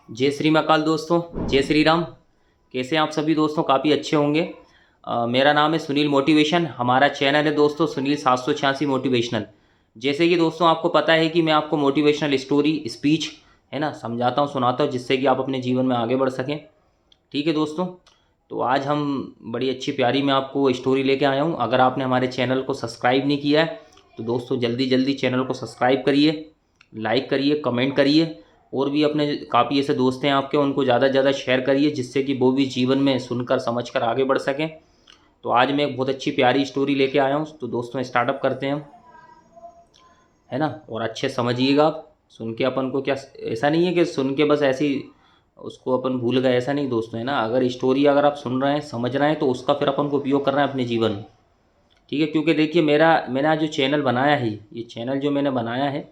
जय श्री महाकाल दोस्तों। जय श्री राम। कैसे हैं आप सभी दोस्तों? काफ़ी अच्छे होंगे। मेरा नाम है सुनील मोटिवेशन। हमारा चैनल है दोस्तों सुनील 786 मोटिवेशनल। जैसे कि दोस्तों आपको पता है कि मैं आपको मोटिवेशनल स्टोरी स्पीच है ना समझाता हूँ, सुनाता हूँ, जिससे कि आप अपने जीवन में आगे बढ़ सकें। ठीक है दोस्तों। तो आज हम बड़ी अच्छी प्यारी मैं आपको स्टोरी लेके आया हूँ। अगर आपने हमारे चैनल को सब्सक्राइब नहीं किया है तो दोस्तों जल्दी जल्दी चैनल को सब्सक्राइब करिए, लाइक करिए, कमेंट करिए। और भी अपने काफ़ी ऐसे दोस्त हैं आपके, उनको ज़्यादा से ज़्यादा शेयर करिए, जिससे कि वो भी जीवन में सुनकर समझकर आगे बढ़ सकें। तो आज मैं एक बहुत अच्छी प्यारी स्टोरी लेके आया हूँ। तो दोस्तों स्टार्टअप करते हैं हम, है ना। और अच्छे समझिएगा आप। सुन के अपन को क्या, ऐसा नहीं है कि सुन के बस ऐसे ही उसको अपन भूल गए, ऐसा नहीं दोस्तों, है ना। अगर स्टोरी अगर आप सुन रहे हैं, समझ रहे हैं, तो उसका फिर अपन को उपयोग करना है अपने जीवन में। ठीक है, क्योंकि देखिए मैंने आज जो चैनल बनाया है, ये चैनल जो मैंने बनाया है,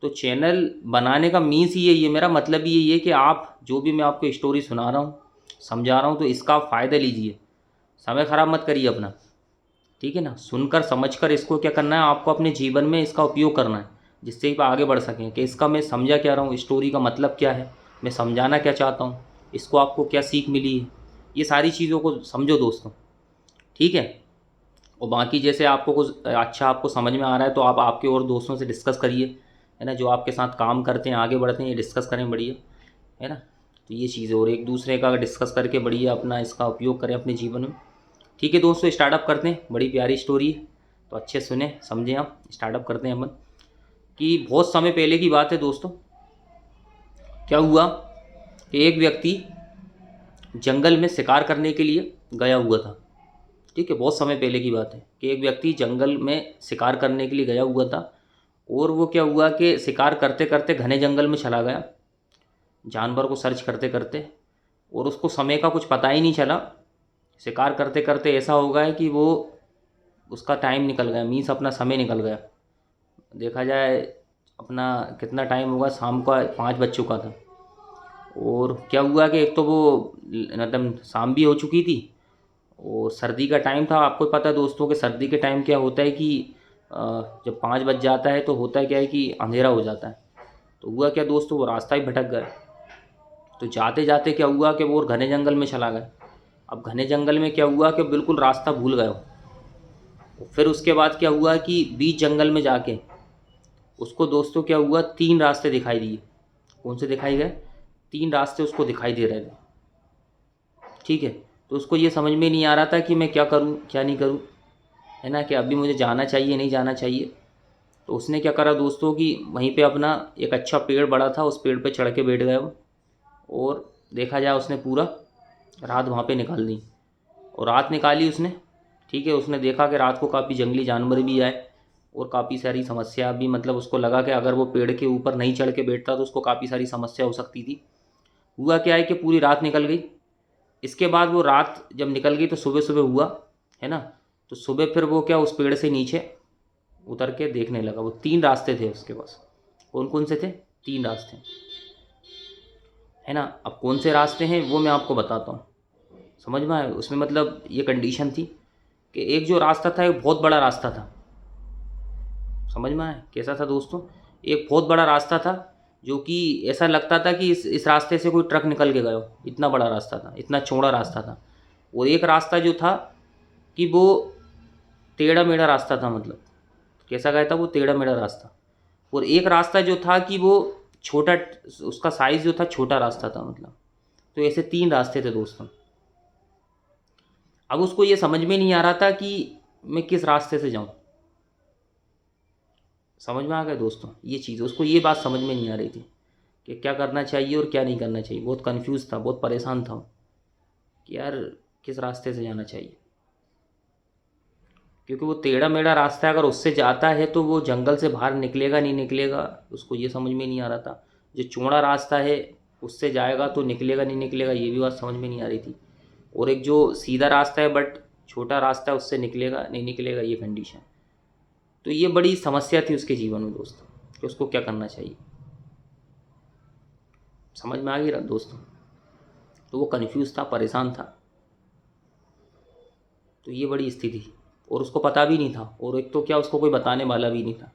तो चैनल बनाने का मीन्स ही यही है, मेरा मतलब ही यही है कि आप जो भी मैं आपको स्टोरी सुना रहा हूँ, समझा रहा हूँ, तो इसका आप फ़ायदा लीजिए। समय ख़राब मत करिए अपना। ठीक है ना। सुनकर समझकर इसको क्या करना है, आपको अपने जीवन में इसका उपयोग करना है, जिससे कि आप आगे बढ़ सकें। कि इसका मैं समझा क्या रहा हूँ, स्टोरी का मतलब क्या है, मैं समझाना क्या चाहता हूँ, इसको आपको क्या सीख मिली है, ये सारी चीज़ों को समझो दोस्तों। ठीक है। और बाकी जैसे आपको कुछ अच्छा आपको समझ में आ रहा है तो आप आपके और दोस्तों से डिस्कस करिए, है ना, जो आपके साथ काम करते हैं, आगे बढ़ते हैं, ये डिस्कस करें बढ़िया, है ना। तो ये चीज़ है, और एक दूसरे का डिस्कस करके बढ़िया अपना इसका उपयोग करें अपने जीवन में। ठीक है दोस्तों, स्टार्टअप करते हैं। बड़ी प्यारी स्टोरी है, तो अच्छे सुने समझें आप। स्टार्टअप करते हैं अपन। कि बहुत समय पहले की बात है दोस्तों। क्या हुआ कि एक व्यक्ति जंगल में शिकार करने के लिए गया हुआ था। ठीक है, बहुत समय पहले की बात है कि एक व्यक्ति जंगल में शिकार करने के लिए गया हुआ था। और वो क्या हुआ कि शिकार करते करते घने जंगल में चला गया, जानवर को सर्च करते करते। और उसको समय का कुछ पता ही नहीं चला। शिकार करते करते ऐसा हो गया कि वो उसका टाइम निकल गया, मीन्स अपना समय निकल गया। देखा जाए अपना कितना टाइम होगा, शाम का 5 बज चुका था। और क्या हुआ कि एक तो वो मतलब शाम भी हो चुकी थी, और सर्दी का टाइम था। आपको पता है दोस्तों कि सर्दी के टाइम क्या होता है कि अ, जब 5 बज जाता है तो होता है क्या है कि अंधेरा हो जाता है। तो हुआ क्या दोस्तों, वो रास्ता ही भटक गए। तो जाते जाते क्या हुआ कि वो और घने जंगल में चला गया। अब घने जंगल में क्या हुआ कि बिल्कुल रास्ता भूल गए वो। फिर उसके बाद क्या हुआ कि बीच जंगल में जाके उसको दोस्तों क्या हुआ, 3 रास्ते दिखाई दिए। कौन से दिखाई गए? 3 रास्ते उसको दिखाई दे रहे थे। ठीक है। तो उसको ये समझ में नहीं आ रहा था कि मैं क्या करूँ क्या नहीं करूँ, है ना, कि अभी मुझे जाना चाहिए नहीं जाना चाहिए। तो उसने क्या करा दोस्तों कि वहीं पे अपना एक अच्छा पेड़ बड़ा था, उस पेड़ पे चढ़ के बैठ गया वो। और देखा जाए उसने पूरा रात वहाँ पे निकाल दी। और रात निकाली उसने। ठीक है। उसने देखा कि रात को काफ़ी जंगली जानवर भी आए, और काफ़ी सारी समस्या भी, मतलब उसको लगा कि अगर वो पेड़ के ऊपर नहीं चढ़ के बैठता तो उसको काफ़ी सारी समस्या हो सकती थी। हुआ क्या है कि पूरी रात निकल गई। इसके बाद वो रात जब निकल गई तो सुबह सुबह हुआ, है ना। तो सुबह फिर वो क्या, उस पेड़ से नीचे उतर के देखने लगा। वो 3 रास्ते थे उसके पास। कौन कौन से थे? 3 रास्ते, है ना। अब कौन से रास्ते हैं वो मैं आपको बताता हूँ। समझ में आया? उसमें मतलब ये कंडीशन थी कि एक जो रास्ता था एक बहुत बड़ा रास्ता था। समझ में आया कैसा था दोस्तों? एक बहुत बड़ा रास्ता था, जो कि ऐसा लगता था कि इस रास्ते से कोई ट्रक निकल के गया हो, इतना बड़ा रास्ता था, इतना चौड़ा रास्ता था। और एक रास्ता जो था कि वो टेढ़ा मेढ़ा रास्ता था, मतलब कैसा गया था वो, टेढ़ा मेढ़ा रास्ता। और एक रास्ता जो था कि वो छोटा, उसका साइज़ जो था छोटा रास्ता था, मतलब। तो ऐसे 3 रास्ते थे दोस्तों। अब उसको ये समझ में नहीं आ रहा था कि मैं किस रास्ते से जाऊं। समझ में आ गया दोस्तों ये चीज़? उसको ये बात समझ में नहीं आ रही थी कि क्या करना चाहिए और क्या नहीं करना चाहिए। बहुत कंफ्यूज था, बहुत परेशान था कि यार किस रास्ते से जाना चाहिए। क्योंकि वो टेढ़ा मेढ़ा रास्ता है, अगर उससे जाता है तो वो जंगल से बाहर निकलेगा नहीं निकलेगा, उसको ये समझ में नहीं आ रहा था। जो चौड़ा रास्ता है उससे जाएगा तो निकलेगा नहीं निकलेगा, ये भी बात समझ में नहीं आ रही थी। और एक जो सीधा रास्ता है बट छोटा रास्ता है, उससे निकलेगा नहीं निकलेगा, ये कंडीशन। तो ये बड़ी समस्या थी उसके जीवन में दोस्तों, कि उसको क्या करना चाहिए। समझ में आ गई दोस्तों? तो वो कन्फ्यूज़ था, परेशान था। तो ये बड़ी स्थिति थी, और उसको पता भी नहीं था, और एक तो क्या, उसको कोई बताने वाला भी नहीं था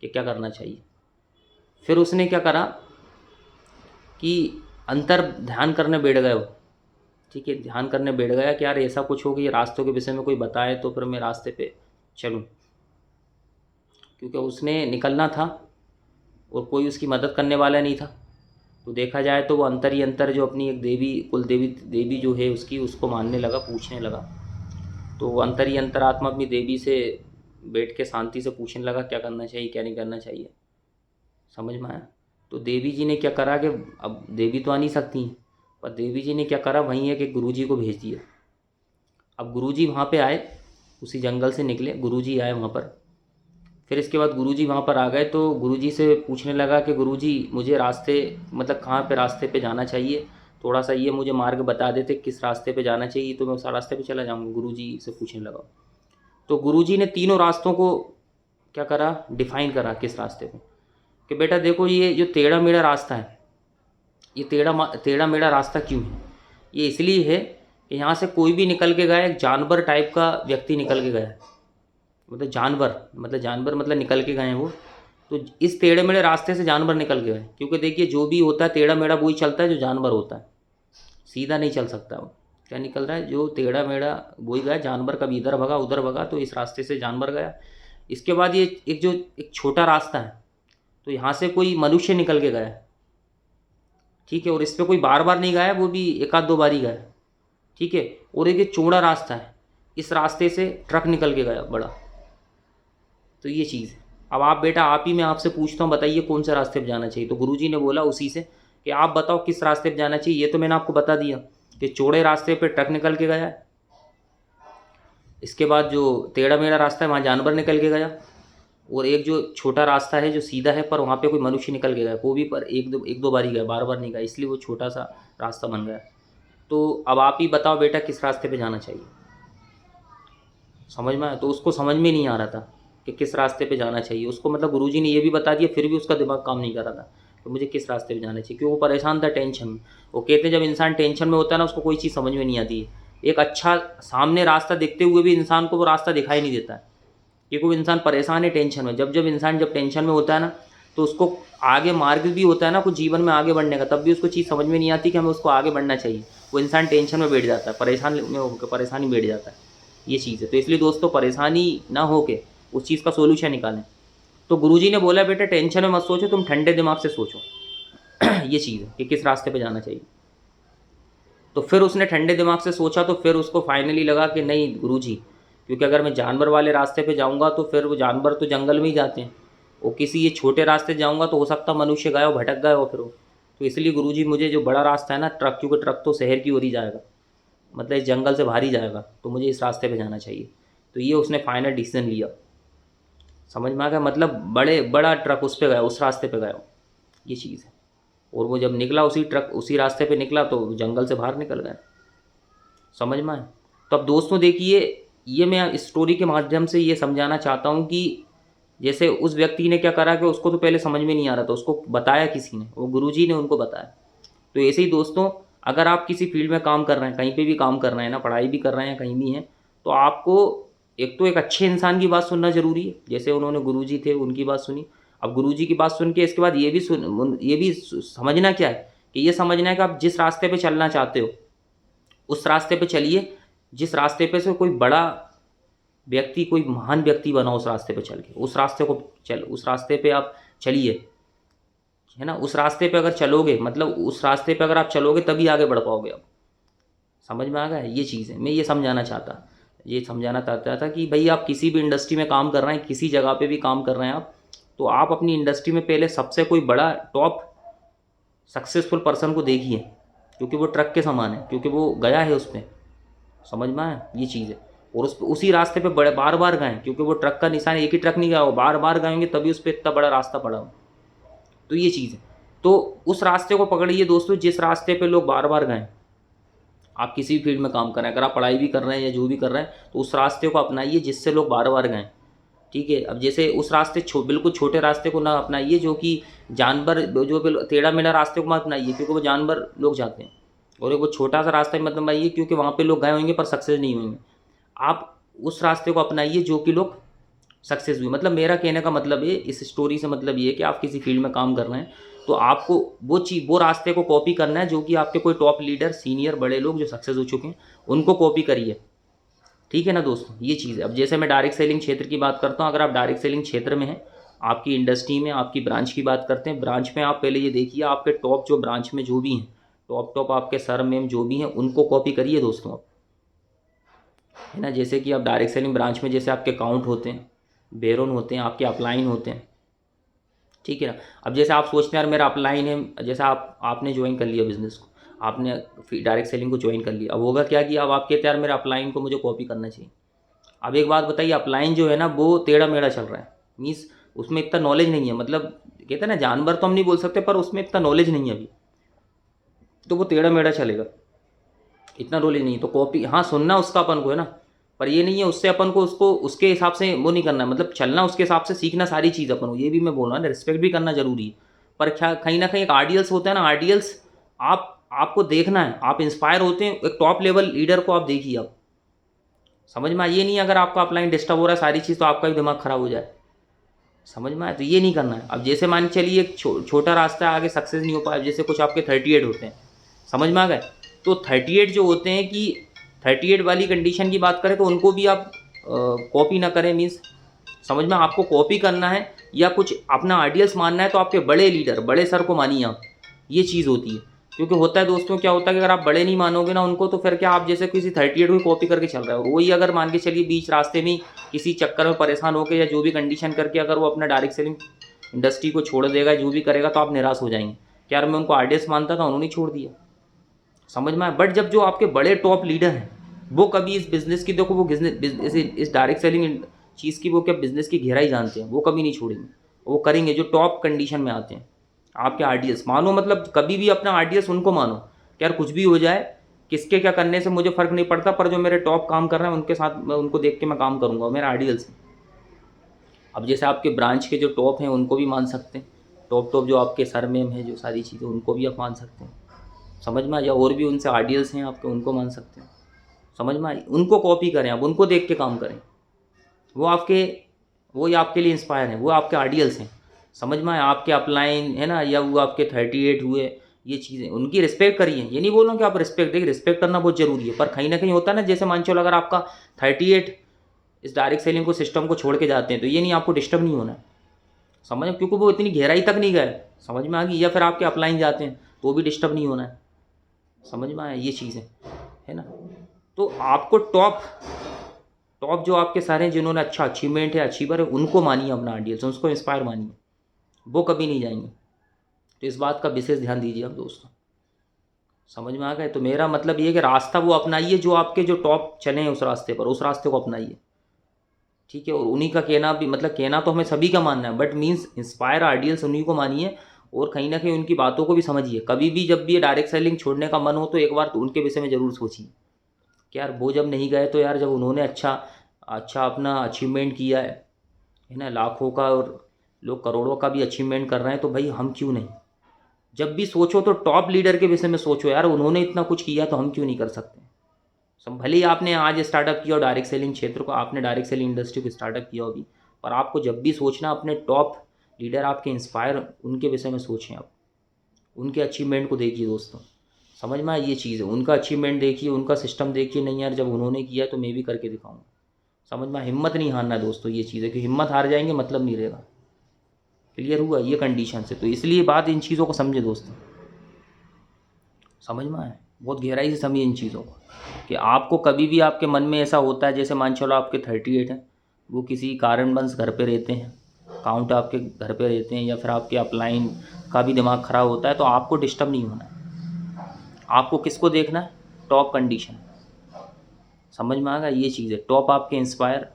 कि क्या करना चाहिए। फिर उसने क्या करा कि अंतर ध्यान करने बैठ गए वो। ठीक है, ध्यान करने बैठ गया कि यार ऐसा कुछ हो कि ये रास्तों के विषय में कोई बताए तो फिर मैं रास्ते पे चलूँ, क्योंकि उसने निकलना था और कोई उसकी मदद करने वाला नहीं था। तो देखा जाए तो वो अंतर ही अंतर जो अपनी एक देवी, कुल देवी देवी जो है उसकी, उसको मानने लगा, पूछने लगा। तो वो अंतर ही अंतर आत्मा अपनी देवी से बैठ के शांति से पूछने लगा क्या करना चाहिए क्या नहीं करना चाहिए। समझ में आया? तो देवी जी ने क्या करा कि अब देवी तो आ नहीं सकती हैं, पर देवी जी ने क्या करा, वहीं है कि गुरु जी को भेज दिया। अब गुरु जी वहाँ पे आए, उसी जंगल से निकले गुरु जी आए वहाँ पर। फिर इसके बाद गुरुजी वहाँ पर आ गए तो गुरुजी से पूछने लगा कि गुरुजी मुझे रास्ते, मतलब कहाँ पे रास्ते पे जाना चाहिए, थोड़ा सा ये मुझे मार्ग बता देते किस रास्ते पे जाना चाहिए तो मैं उस रास्ते पे चला जाऊँगा। गुरुजी से पूछने लगा तो गुरुजी ने तीनों रास्तों को क्या करा, डिफाइन करा किस रास्ते पे, कि बेटा देखो ये जो टेढ़ा मेढ़ा रास्ता है, ये टेढ़ा मेढ़ा रास्ता क्यों है, ये इसलिए है कि यहाँ से कोई भी निकल के गया, एक जानवर टाइप का व्यक्ति निकल के गया, मतलब जानवर मतलब निकल के गए हैं वो। तो इस टेढ़े मेढ़े रास्ते से जानवर निकल के गए, क्योंकि देखिए जो भी होता है टेढ़ा मेढ़ा वही चलता है जो जानवर होता है, सीधा नहीं चल सकता वो। क्या निकल रहा है, जो टेढ़ा मेढ़ा वही गया, जानवर कभी इधर भगा उधर भगा, तो इस रास्ते से जानवर गया। इसके बाद ये एक छोटा रास्ता है, तो यहाँ से कोई मनुष्य निकल के गया, ठीक है, और इस पर कोई बार बार नहीं गया, वो भी एक आध दो बार ही गया, ठीक है। और एक ये चौड़ा रास्ता है, इस रास्ते से ट्रक निकल के गया बड़ा। तो ये चीज़ है। अब आप बेटा, आप ही मैं आपसे पूछता हूँ, बताइए कौन से रास्ते पे जाना चाहिए। तो गुरुजी ने बोला उसी से कि आप बताओ किस रास्ते पे जाना चाहिए। ये तो मैंने आपको बता दिया कि चौड़े रास्ते पे ट्रक निकल के गया है, इसके बाद जो टेढ़ा मेढ़ा रास्ता है वहाँ जानवर निकल के गया, और एक जो छोटा रास्ता है जो सीधा है पर वहाँ पे कोई मनुष्य निकल के गया, वो भी पर एक दो बार ही गया, बार बार नहीं गया, इसलिए वो छोटा सा रास्ता बन गया। तो अब आप ही बताओ बेटा किस रास्ते पे जाना चाहिए। समझ में आया? तो उसको समझ में नहीं आ रहा था कि किस रास्ते पे जाना चाहिए उसको, मतलब गुरुजी ने ये भी बता दिया फिर भी उसका दिमाग काम नहीं कर रहा था कि मुझे किस रास्ते पे जाना चाहिए, क्योंकि वो परेशान था, टेंशन में। वो कहते हैं जब इंसान टेंशन में होता है ना, उसको कोई चीज़ समझ में नहीं आती है। एक अच्छा सामने रास्ता दिखते हुए भी इंसान को वो रास्ता दिखाई नहीं देता है, क्योंकि वो इंसान परेशान है टेंशन में। जब इंसान जब टेंशन में होता है ना, तो उसको आगे मार्ग भी होता है ना कुछ जीवन में आगे बढ़ने का, तब भी उसको चीज़ समझ में नहीं आती कि हमें उसको आगे बढ़ना चाहिए। वो इंसान टेंशन में बैठ जाता है, परेशानी बैठ जाता है, ये चीज़ है। तो इसलिए दोस्तों, परेशानी ना हो के उस चीज़ का सोल्यूशन निकालें। तो गुरुजी ने बोला बेटा टेंशन में मत सोचो, तुम ठंडे दिमाग से सोचो ये चीज़ है कि किस रास्ते पे जाना चाहिए। तो फिर उसने ठंडे दिमाग से सोचा, तो फिर उसको फाइनली लगा कि नहीं गुरुजी, क्योंकि अगर मैं जानवर वाले रास्ते पे जाऊंगा तो फिर वो जानवर तो जंगल में ही जाते हैं, वो किसी ये छोटे रास्ते जाऊंगा तो हो सकता मनुष्य गया हो, भटक गया हो फिर वो। तो इसलिए गुरुजी मुझे जो बड़ा रास्ता है ना ट्रक, क्योंकि ट्रक तो शहर की ओर ही जाएगा, मतलब इस जंगल से बाहर ही जाएगा, तो मुझे इस रास्ते पे जाना चाहिए। तो ये उसने फाइनल डिसीजन लिया। समझ में आ गया? मतलब बड़ा ट्रक उस पर गया, उस रास्ते पे गया, ये चीज़ है। और वो जब निकला उसी रास्ते पे निकला तो जंगल से बाहर निकल गया। समझ में आया? तो अब दोस्तों देखिए, ये मैं इस स्टोरी के माध्यम से ये समझाना चाहता हूँ कि जैसे उस व्यक्ति ने क्या करा कि उसको तो पहले समझ में नहीं आ रहा था, उसको बताया किसी ने, वो गुरुजी ने उनको बताया। तो ऐसे ही दोस्तों, अगर आप किसी फील्ड में काम कर रहे हैं, कहीं पे भी काम कर रहे हैं ना, पढ़ाई भी कर रहे हैं, कहीं भी हैं, तो आपको एक तो एक अच्छे इंसान की बात सुनना जरूरी है, जैसे उन्होंने गुरुजी थे उनकी बात सुनी। अब गुरुजी की बात सुन के इसके बाद ये भी समझना क्या है, कि ये समझना है कि आप जिस रास्ते पे चलना चाहते हो उस रास्ते पे चलिए, जिस रास्ते पे से कोई बड़ा व्यक्ति, कोई महान व्यक्ति बना उस रास्ते पे चल के, उस रास्ते पे आप चलिए, है ना। उस रास्ते पे अगर चलोगे, मतलब उस रास्ते पे अगर आप चलोगे तभी आगे बढ़ पाओगे आप। समझ में आ गया? ये चीज़ है, मैं ये समझाना चाहता था कि भाई आप किसी भी इंडस्ट्री में काम कर रहे हैं, किसी जगह पे भी काम कर रहे हैं आप, तो आप अपनी इंडस्ट्री में पहले सबसे कोई बड़ा टॉप सक्सेसफुल पर्सन को देखिए, क्योंकि वो ट्रक के समान है, क्योंकि वो गया है उस पर। समझ में आया? ये चीज़ है। और उसी रास्ते पे बड़े बार बार गए, क्योंकि वो ट्रक का निशान एक ही ट्रक नहीं गया, वो बार बार गएंगे तभी उस पर इतना बड़ा रास्ता पड़ा हो। तो ये चीज़ है। तो उस रास्ते को पकड़िए दोस्तों, जिस रास्ते पे लोग बार बार गए। आप किसी भी फील्ड में काम कर रहे हैं, अगर आप पढ़ाई भी कर रहे हैं या जो भी कर रहे हैं, तो उस रास्ते को अपनाइए जिससे लोग बार बार गए। ठीक है। अब जैसे उस रास्ते बिल्कुल छोटे रास्ते को ना अपनाइए, जो कि जानवर जो टेढ़ा मेढ़ा रास्ते को मत अपनाइए, क्योंकि वो जानवर लोग जाते हैं। और एक वो छोटा सा रास्ता ही मत अपनाइए, क्योंकि वहाँ पे लोग गए होंगे पर सक्सेस नहीं होंगे। आप उस रास्ते को अपनाइए जो कि लोग सक्सेस हुए। मतलब मेरा कहने का मतलब है इस स्टोरी से, मतलब ये है कि आप किसी फील्ड में काम कर रहे हैं तो आपको वो रास्ते को कॉपी करना है जो कि आपके कोई टॉप लीडर, सीनियर, बड़े लोग जो सक्सेस हो चुके हैं उनको कॉपी करिए। ठीक है ना दोस्तों, ये चीज़ है। अब जैसे मैं डायरेक्ट सेलिंग क्षेत्र की बात करता हूँ, अगर आप डायरेक्ट सेलिंग क्षेत्र में हैं, आपकी इंडस्ट्री में, आपकी ब्रांच की बात करते हैं, ब्रांच में आप पहले ये देखिए आपके टॉप जो ब्रांच में जो भी हैं, टॉप आपके सर मैम जो भी हैं उनको कॉपी करिए दोस्तों आप, है ना। जैसे कि आप डायरेक्ट सेलिंग ब्रांच में जैसे आपके काउंट होते हैं, बेरोन होते हैं, आपके अपलाइन होते हैं, ठीक है ना। अब जैसे आप सोचते हैं यार मेरा अपलाइन है, जैसे आपने ज्वाइन कर लिया बिजनेस को, आपने डायरेक्ट सेलिंग को ज्वाइन कर लिया, अब होगा क्या कि अब आप कहते हैं यार मेरा अपलाइन को मुझे कॉपी करना चाहिए। अब एक बात बताइए, अपलाइन जो है ना वो टेढ़ा मेढ़ा चल रहा है, मीन्स उसमें इतना नॉलेज नहीं है, मतलब कहते हैं ना जानवर तो हम नहीं बोल सकते, पर उसमें इतना नॉलेज नहीं है अभी, तो वो टेढ़ा मेढ़ा चलेगा, इतना नॉलेज नहीं। तो कॉपी हाँ सुनना उसका अपन को है ना, पर ये नहीं है उससे अपन को उसको उसके हिसाब से वो नहीं करना, मतलब चलना उसके हिसाब से, सीखना सारी चीज़ अपन को, ये भी मैं बोल रहा हूँ ना, रिस्पेक्ट भी करना जरूरी है। पर क्या कहीं ना कहीं एक आइडियल्स होता है ना, आइडियल्स आपको देखना है, आप इंस्पायर होते हैं एक टॉप लेवल लीडर को, आप देखिए आप समझ में आए। ये नहीं अगर आपका अपलाइन डिस्टर्ब हो रहा है सारी चीज़ तो आपका भी दिमाग खराब हो जाए, समझ में आए, तो ये नहीं करना है। अब जैसे मान चलिए एक छोटा रास्ता है, आगे सक्सेस नहीं हो पाया, जैसे कुछ आपके 38 होते हैं, समझ में आ गए, तो 38 जो होते हैं कि 38 वाली कंडीशन की बात करें तो उनको भी आप कॉपी ना करें, मीन्स समझ में, आपको कॉपी करना है या कुछ अपना आइडियल्स मानना है तो आपके बड़े लीडर, बड़े सर को मानिए आप, ये चीज़ होती है। क्योंकि होता है दोस्तों, क्या होता है कि अगर आप बड़े नहीं मानोगे ना उनको, तो फिर क्या आप जैसे किसी 38 को कॉपी करके चल रहे हो, वही अगर मान के चलिए बीच रास्ते में किसी चक्कर में परेशान होकर या जो भी कंडीशन करके अगर वो अपना डायरेक्ट सेलिंग इंडस्ट्री को छोड़ देगा, जो भी करेगा, तो आप निराश हो जाएंगे कि यार मैं उनको आइडियल्स मानता था, उन्होंने छोड़ दिया, समझ में आया। बट जब जो आपके बड़े टॉप लीडर हैं वो कभी इस बिजनेस की, देखो वो बिजनेस इस डायरेक्ट सेलिंग चीज़ की, वो क्या बिजनेस की गहराई जानते हैं, वो कभी नहीं छोड़ेंगे, वो करेंगे। जो टॉप कंडीशन में आते हैं आपके आरडीएस मानो, मतलब कभी भी अपना आरडीएस उनको मानो कि यार कुछ भी हो जाए, किसके क्या करने से मुझे फ़र्क नहीं पड़ता, पर जो मेरे टॉप काम कर रहे हैं उनके साथ मैं उनको देख के मैं काम करूँगा, मेरा आरडीएस है। अब जैसे आपके ब्रांच के जो टॉप हैं उनको भी मान सकते हैं, टॉप जो आपके सर मैम हैं, जो सारी चीज़ें उनको भी आप मान सकते हैं, समझ में आ, या और भी उनसे आइडियल्स हैं आपके, उनको मान सकते हैं, समझ में आई। उनको कॉपी करें, आप उनको देख के काम करें, वो आपके, वो ही आपके लिए इंस्पायर हैं, वो आपके आइडियल्स हैं, समझ में आया। आपके अपलाइन है ना, या वो आपके 38 हुए, ये चीज़ें उनकी रिस्पेक्ट करिए। ये नहीं बोल रहा हूँ कि आप रिस्पेक्ट, देखिए रिस्पेक्ट करना बहुत जरूरी है, पर कहीं ना कहीं होता है ना, जैसे मान चलो अगर आपका 38 इस डायरेक्ट सेलिंग को सिस्टम को छोड़ के जाते हैं, तो ये नहीं आपको डिस्टर्ब नहीं होना है, समझ में, क्योंकि वो इतनी गहराई तक नहीं गए, समझ में आ गई। या फिर आपके अपलाइन जाते हैं तो भी डिस्टर्ब नहीं होना है, समझ में आया, ये चीज़ है ना। तो आपको टॉप जो आपके सारे हैं जिन्होंने अच्छा अचीवमेंट है, अचीवर है, उनको मानिए अपना आइडियल्स, उसको इंस्पायर मानिए, वो कभी नहीं जाएंगे। तो इस बात का विशेष ध्यान दीजिए आप दोस्तों, समझ में आ गए। तो मेरा मतलब ये है कि रास्ता वो अपनाइए जो आपके जो टॉप चले हैं उस रास्ते पर, उस रास्ते को अपनाइए, ठीक है। और उन्हीं का कहना भी, मतलब कहना तो हमें सभी का मानना है, बट मीन्स इंस्पायर आइडियल्स उन्हीं को मानिए, और कहीं ना कहीं उनकी बातों को भी समझिए। कभी भी जब भी ये डायरेक्ट सेलिंग छोड़ने का मन हो तो एक बार तो उनके विषय में ज़रूर सोचिए कि यार वो जब नहीं गए, तो यार जब उन्होंने अच्छा अच्छा अपना अचीवमेंट किया है ना, लाखों का और लोग करोड़ों का भी अचीवमेंट कर रहे हैं, तो भाई हम क्यों नहीं। जब भी सोचो तो टॉप लीडर के विषय में सोचो, यार उन्होंने इतना कुछ किया तो हम क्यों नहीं कर सकते। सब भले ही आपने आज स्टार्टअप किया और डायरेक्ट सेलिंग क्षेत्र को, आपने डायरेक्ट सेलिंग इंडस्ट्री को स्टार्टअप किया होगी, पर आपको जब भी सोचना अपने टॉप लीडर आपके इंस्पायर, उनके विषय में सोचें आप, उनके अचीवमेंट को देखिए दोस्तों, समझ में आए, ये चीज़ है। उनका अचीवमेंट देखिए, उनका सिस्टम देखिए, नहीं यार जब उन्होंने किया तो मैं भी करके दिखाऊंगा, समझ में। हिम्मत नहीं हारना दोस्तों, ये चीज़ है कि हिम्मत हार जाएंगे मतलब नहीं रहेगा। क्लियर हुआ ये कंडीशन से, तो इसलिए बात इन चीज़ों को समझे दोस्तों, समझ में आए, बहुत गहराई से समझिए इन चीज़ों को, कि आपको कभी भी आपके मन में ऐसा होता है, जैसे मान चलो आपके 38 हैं, वो किसी कारणवश घर पे रहते हैं, अकाउंट आपके घर पे रहते हैं, या फिर आपके अपलाइन का भी दिमाग ख़राब होता है, तो आपको डिस्टर्ब नहीं होना है। आपको किसको देखना है, टॉप कंडीशन, समझ में आ गया, ये चीज़ है। टॉप आपके इंस्पायर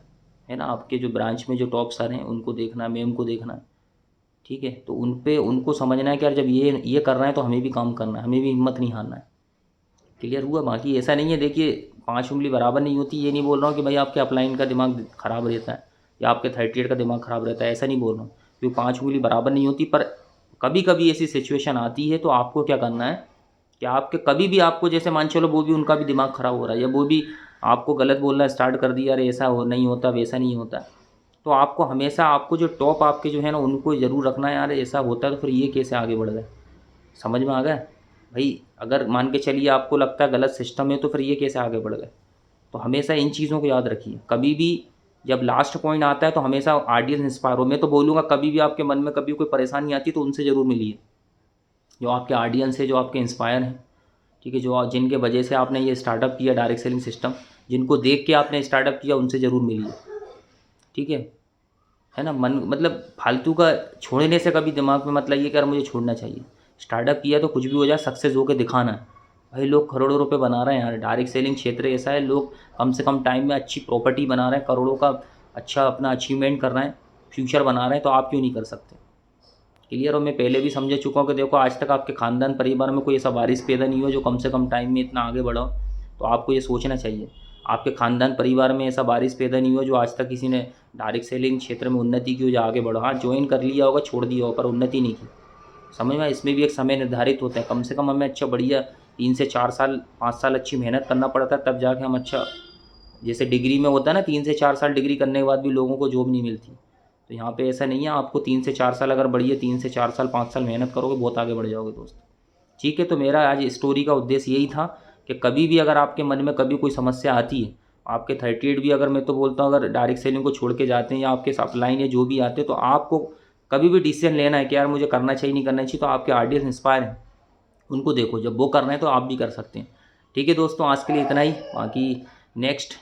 है ना, आपके जो ब्रांच में जो टॉप सर हैं उनको देखना है, मैम को देखना है, ठीक है। तो उन पे उनको समझना है कि यार जब ये कर रहे हैं तो हमें भी काम करना है, हमें भी हिम्मत नहीं हारना है। क्लियर हुआ। बाकी ऐसा नहीं है, देखिए 5 उंगली बराबर नहीं होती, ये नहीं बोल रहा हूँ कि भाई आपके अपलाइन का दिमाग ख़राब रहता है या आपके 38 का दिमाग ख़राब रहता है, ऐसा नहीं बोल रहा हूँ, क्योंकि 5 उंगली बराबर नहीं होती। पर कभी कभी ऐसी सिचुएशन आती है तो आपको क्या करना है कि आपके कभी भी आपको, जैसे मान चलो वो भी, उनका भी दिमाग ख़राब हो रहा है, या वो भी आपको गलत बोलना स्टार्ट कर दिया, अरे ऐसा हो नहीं होता, वैसा नहीं होता, तो आपको हमेशा आपको जो टॉप आपके जो है ना उनको ज़रूर रखना है यार। ऐसा होता है तो फिर ये कैसे आगे बढ़ गए, समझ में आ गया भाई। अगर मान के चलिए आपको लगता है गलत सिस्टम है तो फिर ये कैसे आगे बढ़ गए। तो हमेशा इन चीज़ों को याद रखिए। कभी भी जब लास्ट पॉइंट आता है तो हमेशा ऑडियंस इंस्पायर हो। मैं तो बोलूँगा कभी भी आपके मन में कभी कोई परेशानी आती है तो उनसे ज़रूर मिलिए, जो आपके ऑडियंस है, जो आपके इंस्पायर हैं, ठीक है, जो जिनके वजह से आपने ये स्टार्टअप किया डायरेक्ट सेलिंग सिस्टम, जिनको देख के आपने स्टार्टअप किया, उनसे ज़रूर मिलिए, ठीक है ना। मन मतलब फालतू का छोड़ने से कभी दिमाग में मत लाइए कि यार मुझे छोड़ना चाहिए। स्टार्टअप किया तो कुछ भी हो जाए सक्सेस होकर दिखाना है। भाई लोग करोड़ों रुपए बना रहे हैं यार, डायरेक्ट सेलिंग क्षेत्र ऐसा है, लोग कम से कम टाइम में अच्छी प्रॉपर्टी बना रहे हैं, करोड़ों का अच्छा अपना अचीवमेंट कर रहे हैं, फ्यूचर बना रहे हैं, तो आप क्यों नहीं कर सकते। क्लियर। और मैं पहले भी समझ चुका हूँ कि देखो आज तक आपके खानदान परिवार में कोई ऐसा वारिस पैदा नहीं हुआ जो कम से कम टाइम में इतना आगे बढ़ा हो। तो आपको ये सोचना चाहिए, आपके खानदान परिवार में ऐसा वारिस पैदा नहीं हुआ जो आज तक किसी ने डायरेक्ट सेलिंग क्षेत्र में उन्नति की हो, जो आगे बढ़ा। हाँ ज्वाइन कर लिया होगा, छोड़ दिया होगा, पर उन्नति नहीं की। समझ में। इसमें भी एक समय निर्धारित होता है, कम से कम हमें अच्छा बढ़िया 3 से 4 साल 5 साल अच्छी मेहनत करना पड़ता है, तब जाके हम अच्छा, जैसे डिग्री में होता है ना 3 से 4 साल डिग्री करने के बाद भी लोगों को जॉब नहीं मिलती। तो यहाँ पे ऐसा नहीं है, आपको 3 से 4 साल अगर बढ़िया 3 से 4 साल 5 साल मेहनत करोगे बहुत आगे बढ़ जाओगे दोस्त, ठीक है। तो मेरा आज स्टोरी का उद्देश्य यही था कि कभी भी अगर आपके मन में कभी कोई समस्या आती है, आपके 38 भी अगर मैं तो बोलता हूँ अगर डायरेक्ट सेलिंग को छोड़ के जाते हैं या आपके अपलाइन या जो भी आते हैं, तो आपको कभी भी डिसीजन लेना है कि यार मुझे करना चाहिए नहीं करना चाहिए, तो आपके ऑडियंस इंस्पायर हैं, उनको देखो, जब वो कर रहे हैं तो आप भी कर सकते हैं। ठीक है दोस्तों, आज के लिए इतना ही। बाकी नेक्स्ट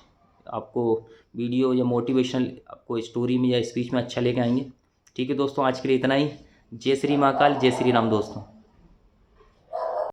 आपको वीडियो या मोटिवेशनल आपको स्टोरी में या स्पीच में अच्छा लेके आएंगे। ठीक है दोस्तों, आज के लिए इतना ही। जय श्री महाकाल, जय श्री राम दोस्तों।